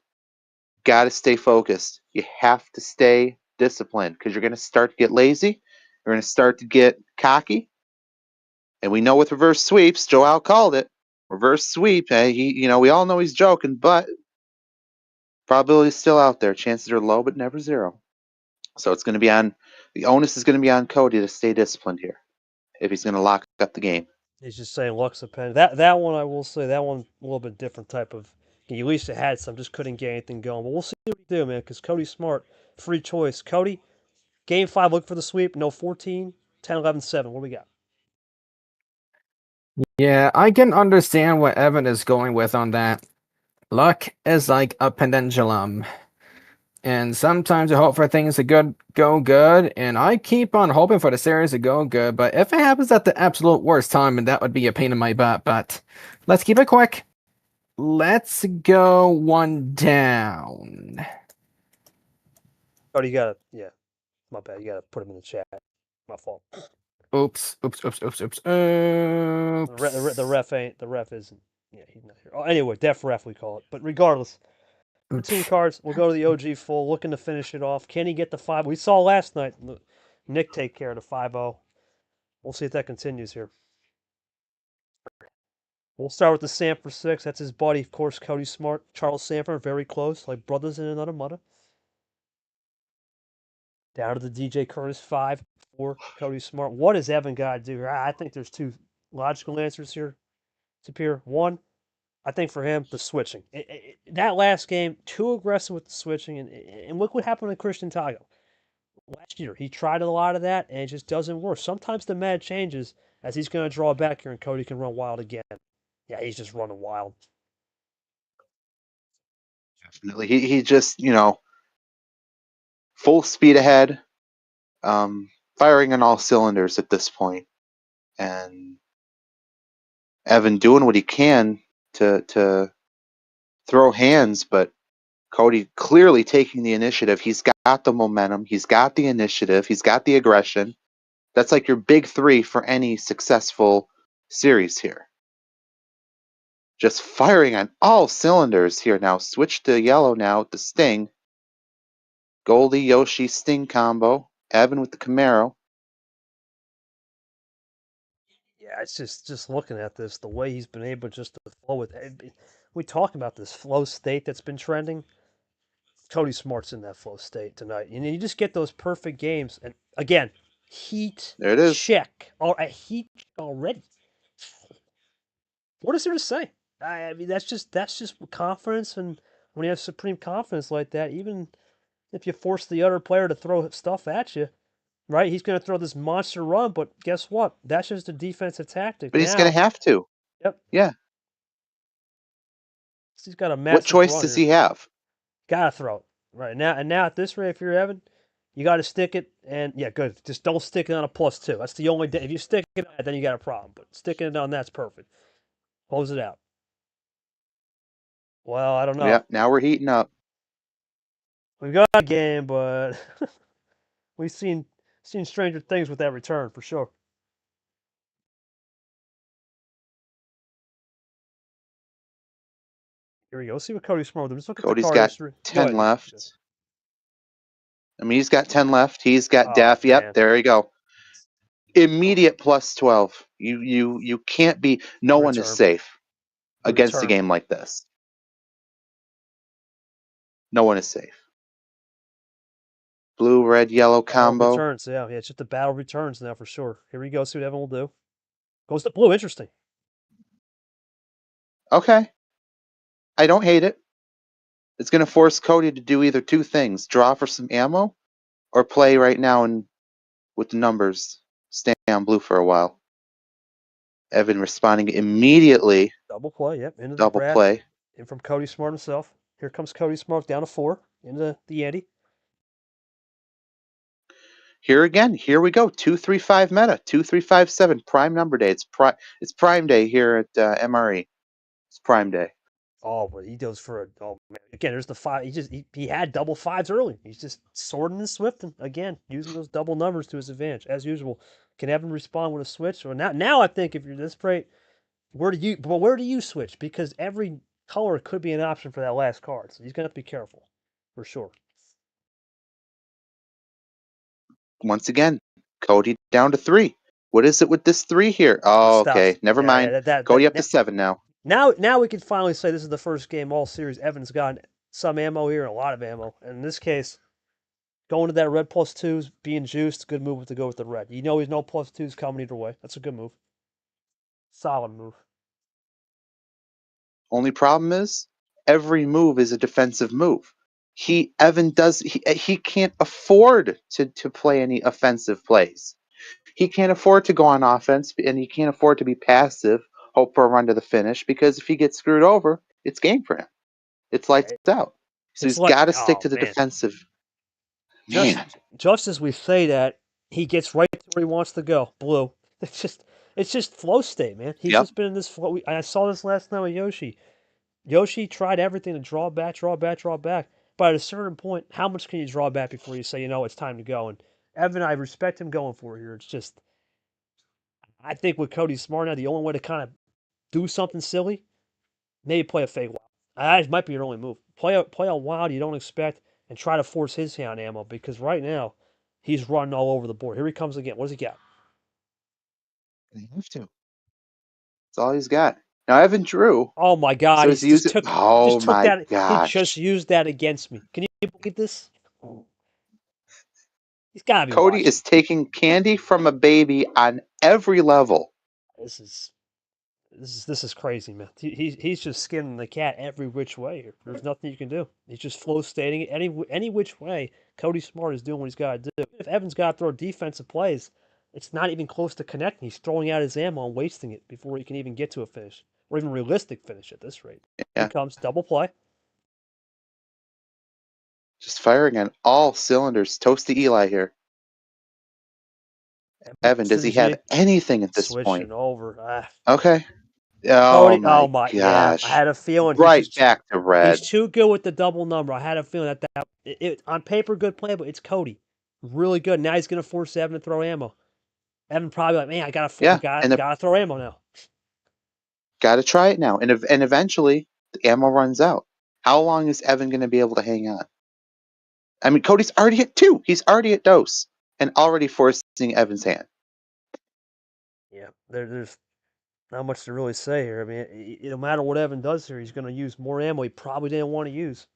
Got to stay focused. You have to stay disciplined, because you're going to start to get lazy. You're going to start to get cocky. And we know with reverse sweeps, Joel called it. Reverse sweep. We all know he's joking, but probability is still out there. Chances are low, but never zero. So it's going to be on. The onus is going to be on Cody to stay disciplined here if he's going to lock up the game. He's just saying Lux a pen. That one I will say that one a little bit different type of. At least it had some, just couldn't get anything going. But we'll see what he do, man. Because Cody's smart, free choice. Cody, game 5, look for the sweep. No 14, 10, 11, 7. What do we got? Yeah, I can understand what Evan is going with on that. Luck is like a pendulum. And sometimes you hope for things to go good, and I keep on hoping for the series to go good, but if it happens at the absolute worst time, and that would be a pain in my butt, but let's keep it quick. Let's go one down. Cody, you gotta, yeah, my bad. You gotta put him in the chat. My fault. Oops, oops, oops, oops, oops, The oops. ref ain't. The ref isn't. Yeah, he's not here. Oh, anyway, def ref we call it. But regardless, routine cards. We'll go to the OG full, looking to finish it off. Can he get the 5? We saw last night. Nick take care of the 5-0. We'll see if that continues here. We'll start with the Sanford 6. That's his buddy, of course, Cody Smart. Charles Sanford, very close, like brothers in another mother. Down to the DJ Curtis 5 for Cody Smart. What does Evan got to do here? I think there's two logical answers here, Sapir. One, I think for him, the switching. That last game, too aggressive with the switching, and look what happened to Christian Tago. Last year, he tried a lot of that, and it just doesn't work. Sometimes the mad changes as he's going to draw back here, and Cody can run wild again. Yeah, he's just running wild. Definitely. He just, full speed ahead, firing on all cylinders at this point. And Evan doing what he can to throw hands, but Cody clearly taking the initiative. He's got the momentum. He's got the initiative. He's got the aggression. That's like your big three for any successful series here. Just firing on all cylinders here now. Switch to yellow now with the Sting. Goldie, Yoshi, Sting combo. Evan with the Camaro. Yeah, it's just looking at this, the way he's been able just to flow with it. We talk about this flow state that's been trending. Cody Smart's in that flow state tonight. And you just get those perfect games. And again, heat There it is. check. A heat already. What is there to say? I mean, that's just confidence. And when you have supreme confidence like that, even if you force the other player to throw stuff at you, right? He's going to throw this monster run, but guess what? That's just a defensive tactic. But he's going to have to. Yep. Yeah. He's got a What massive choice run does here. he have? Gotta throw it right now. And now at this rate, if you're Evan, you got to stick it. And yeah, good. Just don't stick it on a +2. That's the only. If you stick it on that, then you got a problem. But sticking it on that's perfect. Close it out. Well, I don't know. Yeah. Now we're heating up. We've got a game, but we've seen stranger things with that return for sure. Here we go. Let's see what Cody Smart. Let's look at Cody's the card got history. 10 left. I mean, he's got 10 left. He's got Oh, Def. Yep, man. there you go. Immediate +12. You can't be. No one is safe against a game like this. No one is safe. Blue, red, yellow combo. Returns, yeah, it's just the battle returns now for sure. Here we go. See what Evan will do. Goes to blue. Interesting. Okay. I don't hate it. It's going to force Cody to do either two things: draw for some ammo, or play right now and with the numbers, stay on blue for a while. Evan responding immediately. Double play, yep. Into the Double Brad. play. In from Cody Smart himself. Here comes Cody Smart down to 4 into the ante. Here again, here we go. 2-3-5 meta. 2-3-5-7 prime number day. It's prime day here at MRE. It's prime day. Oh, but he goes for man. Again, there's the 5. He had double 5s early. He's just sorting and swifting again, using those double numbers to his advantage as usual. Can Evan respond with a switch? Or now I think if you're this great, where do you switch? Because every color could be an option for that last card. So he's gonna have to be careful, for sure. Once again, Cody down to 3. What is it with this 3 here? Oh, okay. Never mind. Cody up to 7 now. Now we can finally say this is the first game all series Evan's gotten some ammo here and a lot of ammo. And in this case, going to that red +2s, being juiced, good move to go with the red. You know he's no +2s coming either way. That's a good move. Solid move. Only problem is every move is a defensive move. Evan can't afford to play any offensive plays. He can't afford to go on offense, and he can't afford to be passive, hope for a run to the finish, because if he gets screwed over, it's game for him. It's lights out. So he's got to stick to the defensive. Man. Just as we say that, he gets right to where he wants to go. Blue. It's just flow state, man. He's just been in this flow. I saw this last night with Yoshi. Yoshi tried everything to draw back. But at a certain point, how much can you draw back before you say, it's time to go? And Evan, I respect him going for it here. It's just, I think with Cody Smart now, the only way to kind of do something silly, maybe play a fake wild. That might be your only move. Play a wild you don't expect and try to force his hand ammo because right now he's running all over the board. Here he comes again. What does he got? He have to. That's all he's got. Now Evan drew. Oh my God! So he took that. He just used that against me. Can you believe this? He's got to be Cody watching. is taking candy from a baby on every level. This is crazy, man. He's just skinning the cat every which way. There's nothing you can do. He's just flow stating it any which way. Cody Smart is doing what he's got to do. If Evan's got to throw defensive plays, it's not even close to connecting. He's throwing out his ammo and wasting it before he can even get to a finish or even realistic finish at this rate. Here Yeah, he comes double play. just firing on all cylinders. Toasty Eli here. Evan, does he have Synergy anything at this point? switching over. Okay. Oh Cody, oh my my, yeah. I gosh. had a feeling Right back to he's red. too good with the double number. I had a feeling that on paper good play, but it's Cody, really good. Now he's gonna force Evan to throw ammo. Evan probably like, man, I Yeah, and gotta throw ammo now. got to try it now. And eventually, the ammo runs out. How long is Evan going to be able to hang on? I mean, Cody's already at 2. He's already at dose and already forcing Evan's hand. Yeah, there's not much to really say here. I mean, no matter what Evan does here, he's gonna use more ammo he probably didn't want to use.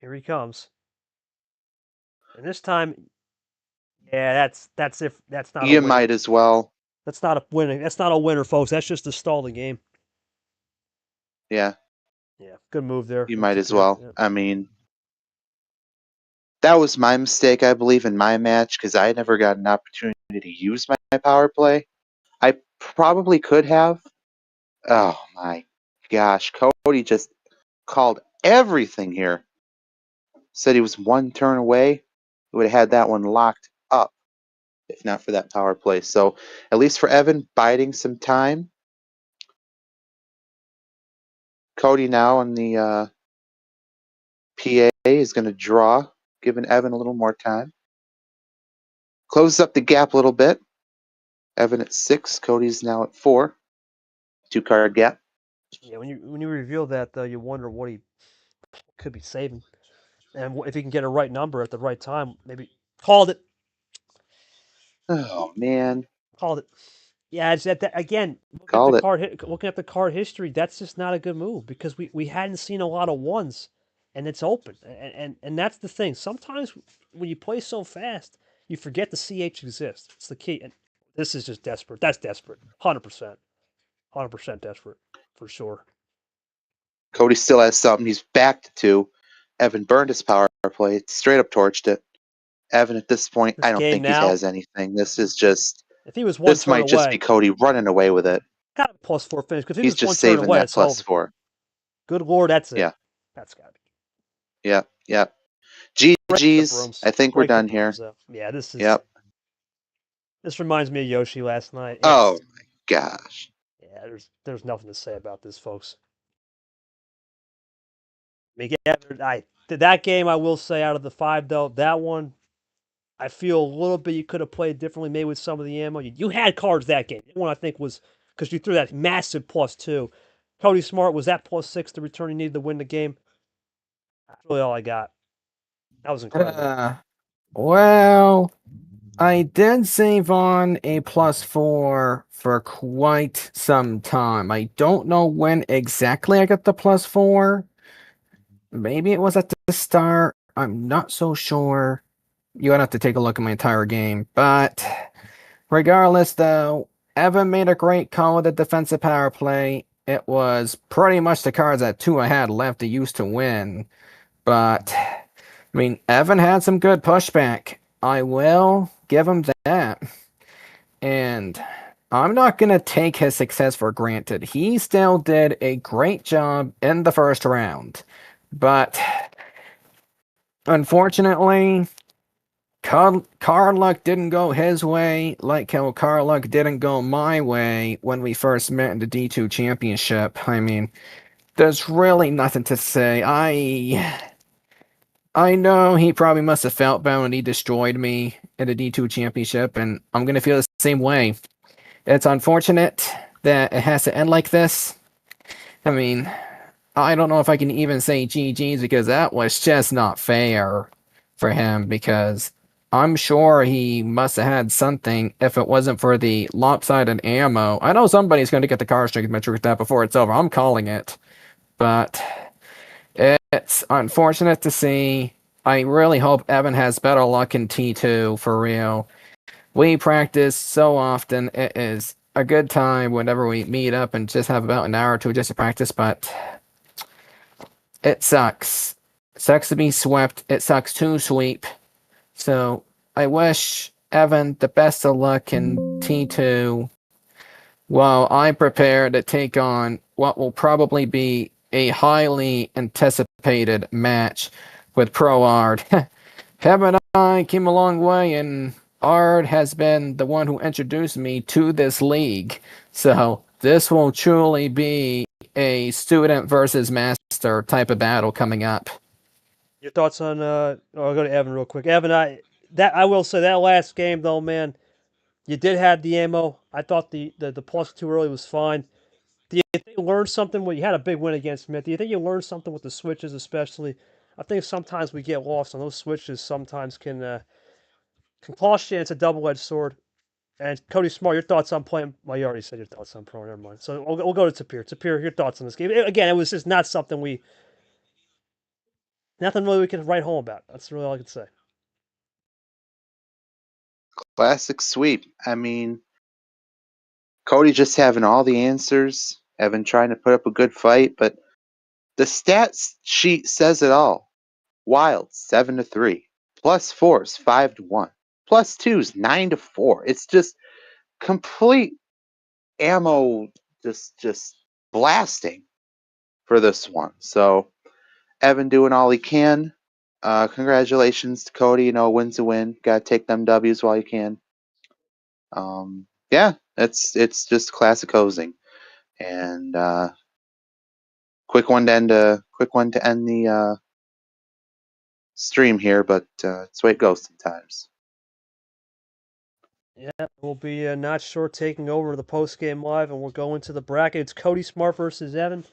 Here he comes, and this time, yeah, that's not a You winner. might as well. That's not a winning. That's not a winner, folks. That's just to stall the game. Yeah, Yeah, good move there. you might as well. Yeah. I mean, that was my mistake, I believe, in my match because I never got an opportunity to use my power play. I probably could have. Oh my gosh, Cody just called everything here. Said he was one turn away. He would have had that one locked up if not for that power play. So at least for Evan, biding some time. Cody now on the PA is going to draw, giving Evan a little more time. Closes up the gap a little bit. Evan at 6, Cody's now at 4. 2-card gap. Yeah, when you reveal that though, you wonder what he could be saving, and if he can get a right number at the right time. Maybe called it. Oh man, Called it. Yeah, it's that again. called it. Looking at the card history, that's just not a good move because we hadn't seen a lot of ones, and it's open, and that's the thing. Sometimes when you play so fast, you forget the CH exists. It's the key, and this is just desperate. That's desperate. 100%, 100% desperate for sure. Cody still has something. He's back to 2. Evan burned his power play. Straight up torched it. Evan at this point, This I don't game think he now, has anything. This is just. if he was one This turn might just be away, Cody running away with it. got a +4 finish because if he He's was one just turn saving away, that it's over. +4. Good lord, that's it. Yeah. That's got to be. Yeah. Yeah. Break the GG's. brooms. I think we're Break the done here. brooms up. Yeah, this is. Yep. This reminds me of Yoshi last night. Oh my gosh. Yeah, there's nothing to say about this, folks. That game, I will say, out of the 5 though, that one, I feel a little bit you could have played differently, maybe with some of the ammo. You had cards that game. That one I think was because you threw that massive +2. Cody Smart was that +6 the return he needed to win the game. That's really all I got. That was incredible. Well, I did save on a +4 for quite some time. I don't know when exactly I got the +4. Maybe it was at the start. I'm not so sure. You would have to take a look at my entire game. But regardless, though, Evan made a great call with the defensive power play. It was pretty much the cards that 2 I had left to use to win. But, I mean, Evan had some good pushback. I will give him that. And I'm not going to take his success for granted. He still did a great job in the first round. But, unfortunately, card luck didn't go his way, like how card luck didn't go my way when we first met in the D2 Championship. I mean, there's really nothing to say. I know he probably must have felt bad when he destroyed me in the D2 Championship, and I'm going to feel the same way. It's unfortunate that it has to end like this. I mean, I don't know if I can even say GG's because that was just not fair for him, because I'm sure he must have had something if it wasn't for the lopsided ammo. I know somebody's going to get the car strength metric with that before it's over. I'm calling it. But it's unfortunate to see. I really hope Evan has better luck in T2 for real. We practice so often. It is a good time whenever we meet up and just have about an hour or two just to practice, but it sucks. It sucks to be swept. It sucks to sweep. So I wish Evan the best of luck in T2 while I prepare to take on what will probably be a highly anticipated match with Pro Ard. Evan and I came a long way, and Ard has been the one who introduced me to this league. So this will truly be a student versus master type of battle coming up. Your thoughts on? I'll go to Evan real quick. Evan, I will say that last game though, man, you did have the ammo. I thought the +2 early was fine. Do you think you learned something? Well, you had a big win against Smith. Do you think you learned something with the switches, especially? I think sometimes we get lost on those switches. Sometimes can cost you. It's a double-edged sword. And Cody Smart, your thoughts on playing? Well, you already said your thoughts on Pro. Never mind. So we'll go to Tapir. Tapir, your thoughts on this game? Again, it was just not something nothing really we could write home about. That's really all I could say. Classic sweep. I mean, Cody just having all the answers. Evan trying to put up a good fight, but the stats sheet says it all. Wild 7-3, +4s 5-1, +2s 9-4. It's just complete ammo, just blasting for this one. So Evan doing all he can. Congratulations to Cody. You know, win's a win. Got to take them W's while you can. Yeah, it's just classic hosing, and quick one to end the stream here, but it's the way it goes sometimes. Yeah, we'll be not short taking over the post game live, and we'll go into the bracket. It's Cody Smart versus Evan,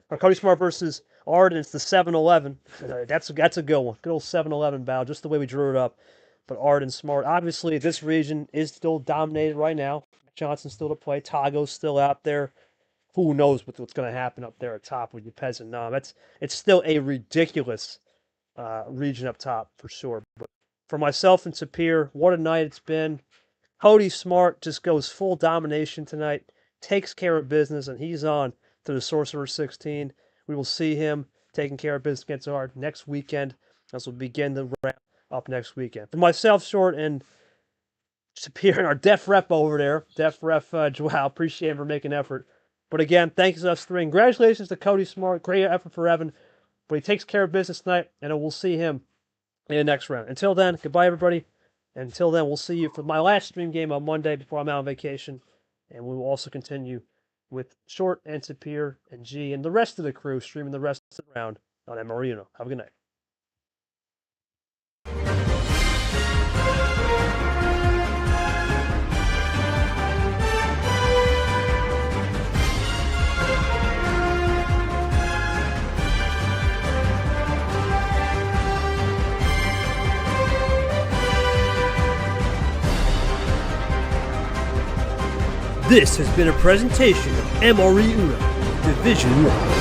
or Cody Smart versus Ard, and it's the 7-11. That's a good one. Good old 7-11 battle, just the way we drew it up. But Ard and Smart, obviously, this region is still dominated right now. Johnson's still to play. Tago's still out there. Who knows what's going to happen up there at top with you peasant nom? It's still a ridiculous region up top for sure. But for myself and Sapir, what a night it's been. Cody Smart just goes full domination tonight, takes care of business, and he's on to the Sorcerer 16. We will see him taking care of business against Ard next weekend as we begin the ramp up next weekend. For myself, Short, and Sapir, and our Def Rep over there, Def Ref Joao, appreciate him for making effort. But again, thanks to us three. Congratulations to Cody Smart. Great effort for Evan. But he takes care of business tonight, and we'll see him in the next round. Until then, goodbye, everybody. Until then, we'll see you for my last stream game on Monday before I'm out on vacation. And we will also continue with Short and Sapir and G and the rest of the crew streaming the rest of the round on MRE UNO. Have a good night. This has been a presentation of MRE UNO Division 1.